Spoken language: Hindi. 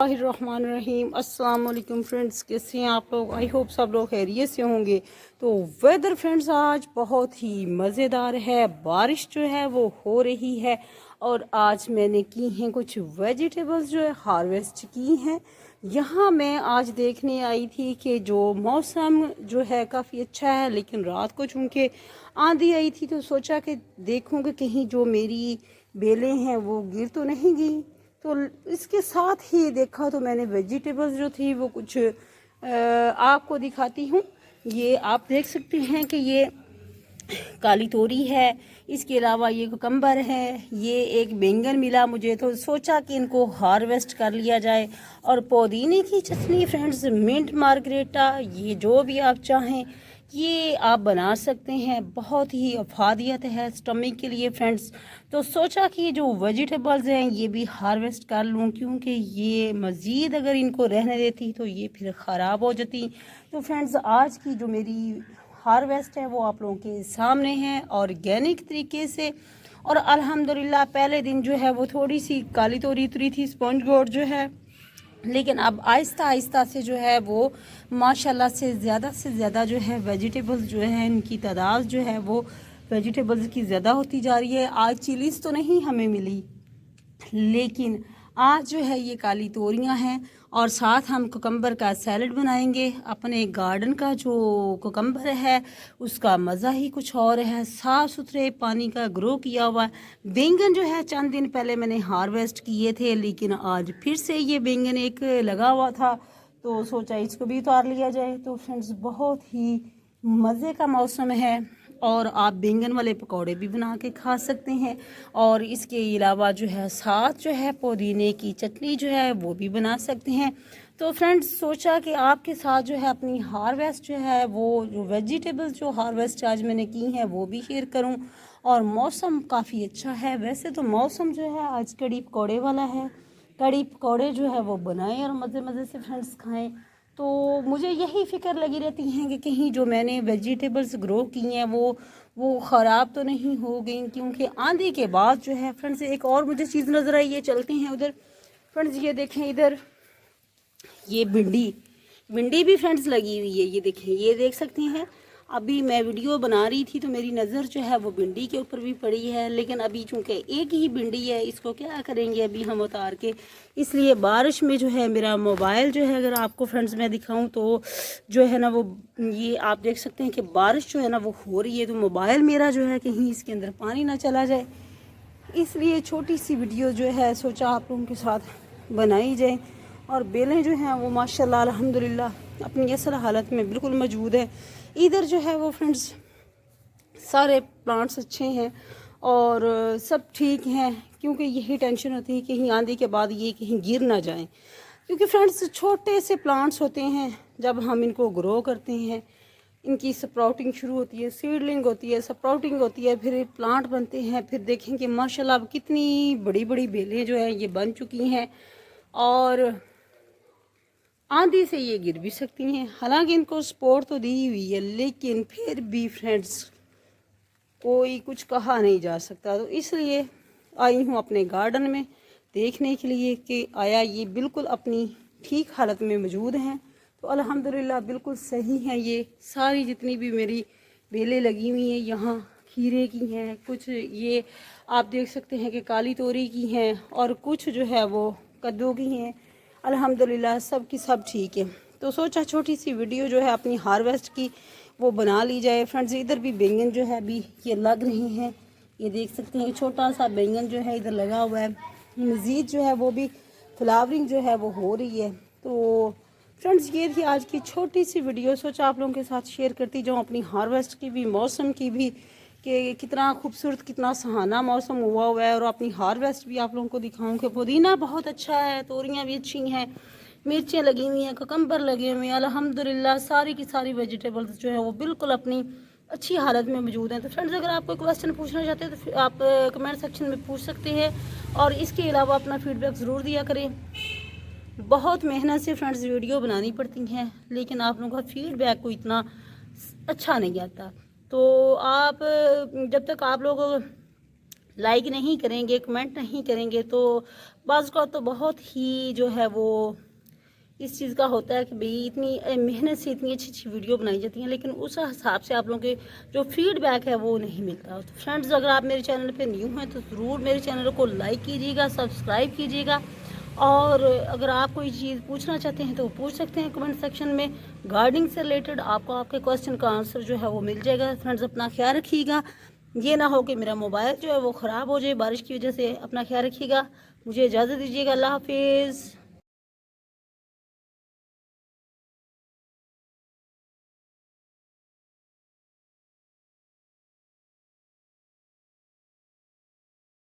बिस्मिल्लाहिर्रहमानिर्रहीम। अस्सलाम वालेकुम फ्रेंड्स, कैसे हैं आप लोग? आई होप सब लोग खैरियत से होंगे। तो वेदर फ्रेंड्स आज बहुत ही मज़ेदार है, बारिश जो है वो हो रही है और आज मैंने की हैं कुछ वेजिटेबल्स जो है हार्वेस्ट की हैं। यहाँ मैं आज देखने आई थी कि जो मौसम जो है काफ़ी अच्छा है, लेकिन रात को चूँकि आंधी आई थी तो सोचा कि देखूँ कि कहीं जो मेरी बेलें हैं वो गिर तो नहीं गई। तो इसके साथ ही देखा तो मैंने वेजिटेबल्स जो थी वो कुछ आपको दिखाती हूँ। ये आप देख सकते हैं कि ये काली तोरी है, इसके अलावा ये कुकम्बर है, ये एक बैंगन मिला मुझे तो सोचा कि इनको हार्वेस्ट कर लिया जाए। और पुदीने की चटनी फ्रेंड्स, मिंट मार्गरेटा, ये जो भी आप चाहें ये आप बना सकते हैं। बहुत ही अफादियत है स्टमक के लिए फ्रेंड्स। तो सोचा कि जो वेजिटेबल्स हैं ये भी हार्वेस्ट कर लूँ, क्योंकि ये मज़ीद अगर इनको रहने देती तो ये फिर ख़राब हो जाती। तो फ्रेंड्स आज की जो मेरी हार्वेस्ट है वो आप लोगों के सामने है ऑर्गेनिक तरीके से। और अल्हम्दुलिल्लाह पहले दिन जो है वो थोड़ी सी काली तोरी उतरी थी, स्पॉन्ज गोट जो है, लेकिन अब आहिस्ता आहिस्ता से जो है वो माशाल्लाह से ज़्यादा जो है वेजिटेबल्स जो है इनकी तादाद जो है वो वेजिटेबल्स की ज़्यादा होती जा रही है। आज चिलीज़ तो नहीं हमें मिली, लेकिन आज जो है ये काली तोरियां हैं और साथ हम कुकम्बर का सैलड बनाएंगे। अपने गार्डन का जो कुकम्बर है उसका मज़ा ही कुछ और है, साफ़ सुथरे पानी का ग्रो किया हुआ है। बैंगन जो है चंद दिन पहले मैंने हार्वेस्ट किए थे, लेकिन आज फिर से ये बैंगन एक लगा हुआ था तो सोचा इसको भी उतार लिया जाए। तो फ्रेंड्स बहुत ही मज़े का मौसम है और आप बैंगन वाले पकौड़े भी बना के खा सकते हैं। और इसके अलावा जो है साथ जो है पुदीने की चटनी जो है वो भी बना सकते हैं। तो फ्रेंड्स सोचा कि आपके साथ जो है अपनी हार्वेस्ट जो है वो जो वेजिटेबल्स जो हार्वेस्ट आज मैंने की हैं वो भी शेयर करूं। और मौसम काफ़ी अच्छा है, वैसे तो मौसम जो है आज कड़ी पकौड़े वाला है। कड़ी पकौड़े जो है वो बनाएं और मज़े मज़े से फ्रेंड्स खाएं। तो मुझे यही फ़िक्र लगी रहती हैं कि कहीं जो मैंने वेजिटेबल्स ग्रो की हैं वो ख़राब तो नहीं हो गई, क्योंकि आंधी के बाद जो है फ्रेंड्स एक और मुझे चीज़ नज़र आई है। चलते हैं उधर फ्रेंड्स, ये देखें इधर ये भिंडी भी फ्रेंड्स लगी हुई है। ये देखें, ये देख सकते हैं। अभी मैं वीडियो बना रही थी तो मेरी नज़र जो है वो भिंडी के ऊपर भी पड़ी है, लेकिन अभी चूँकि एक ही भिंडी है इसको क्या करेंगे अभी हम उतार के, इसलिए बारिश में जो है मेरा मोबाइल जो है अगर आपको फ्रेंड्स मैं दिखाऊं तो जो है ना वो ये आप देख सकते हैं कि बारिश जो है ना वो हो रही है, तो मोबाइल मेरा जो है कहीं इसके अंदर पानी ना चला जाए, इसलिए छोटी सी वीडियो जो है सोचा आप लोगों के साथ बनाई जाए। और बेलें जो हैं वो माशाल्लाह अल्हम्दुलिल्लाह अपनी असल हालत में बिल्कुल मौजूद है। इधर जो है वो फ्रेंड्स सारे प्लांट्स अच्छे हैं और सब ठीक हैं, क्योंकि यही टेंशन होती है कहीं आंधी के बाद ये कहीं गिर ना जाएं। क्योंकि फ्रेंड्स छोटे से प्लांट्स होते हैं, जब हम इनको ग्रो करते हैं इनकी स्प्राउटिंग शुरू होती है, सीडलिंग होती है, स्प्राउटिंग होती है, फिर प्लांट बनते हैं। फिर देखें कि माशाल्लाह अब कितनी बड़ी बड़ी बेलें जो हैं ये बन चुकी हैं और आंधी से ये गिर भी सकती हैं। हालांकि इनको सपोर्ट तो दी हुई है, लेकिन फिर भी फ्रेंड्स कोई कुछ कहा नहीं जा सकता। तो इसलिए आई हूँ अपने गार्डन में देखने के लिए कि आया ये बिल्कुल अपनी ठीक हालत में मौजूद हैं। तो अल्हम्दुलिल्लाह बिल्कुल सही हैं। ये सारी जितनी भी मेरी बेलें लगी हुई हैं, यहाँ खीरे की हैं, कुछ ये आप देख सकते हैं कि काली तोरी की हैं और कुछ जो है वो कद्दू की हैं। अल्हम्दुलिल्लाह सब की सब ठीक है। तो सोचा छोटी सी वीडियो जो है अपनी हार्वेस्ट की वो बना ली जाए। फ्रेंड्स इधर भी बैंगन जो है अभी ये लग रहे हैं, ये देख सकते हैं छोटा सा बैंगन जो है इधर लगा हुआ है। मज़ीद जो है वो भी फ्लावरिंग जो है वो हो रही है। तो फ्रेंड्स ये थी आज की छोटी सी वीडियो, सोचा आप लोगों के साथ शेयर करती जाऊँ अपनी हार्वेस्ट की भी, मौसम की भी, कि कितना खूबसूरत कितना सुहाना मौसम हुआ है। और अपनी हार्वेस्ट भी आप लोगों को दिखाऊं कि पुदीना बहुत अच्छा है, तोरियां भी अच्छी हैं, मिर्चें लगी हुई हैं, ककम्बर लगे हुए हैं। अल्हम्दुलिल्लाह सारी की सारी वेजिटेबल्स जो है वो बिल्कुल अपनी अच्छी हालत में मौजूद हैं। तो फ्रेंड्स अगर आप कोई क्वेश्चन पूछना चाहते हैं तो फिर आप कमेंट सेक्शन में पूछ सकते हैं और इसके अलावा अपना फीडबैक ज़रूर दिया करें। बहुत मेहनत से फ्रेंड्स वीडियो बनानी पड़ती हैं, लेकिन आप लोगों का फीडबैक को इतना अच्छा नहीं आता। तो आप जब तक आप लोग लाइक नहीं करेंगे, कमेंट नहीं करेंगे, तो बाज़ का तो बहुत ही जो है वो इस चीज़ का होता है कि भाई इतनी मेहनत से इतनी अच्छी अच्छी वीडियो बनाई जाती हैं, लेकिन उस हिसाब से आप लोगों के जो फीडबैक है वो नहीं मिलता। तो फ्रेंड्स, अगर आप मेरे चैनल पे न्यू हैं तो ज़रूर मेरे चैनल को लाइक कीजिएगा, सब्सक्राइब कीजिएगा, और अगर आप कोई चीज़ पूछना चाहते हैं तो पूछ सकते हैं कमेंट सेक्शन में। गार्डनिंग से रिलेटेड आपको आपके क्वेश्चन का आंसर जो है वो मिल जाएगा। फ्रेंड्स, अपना ख्याल रखिएगा, ये ना हो कि मेरा मोबाइल जो है वो ख़राब हो जाए बारिश की वजह से। अपना ख्याल रखिएगा, मुझे इजाज़त दीजिएगा। अल्लाह हाफिज़।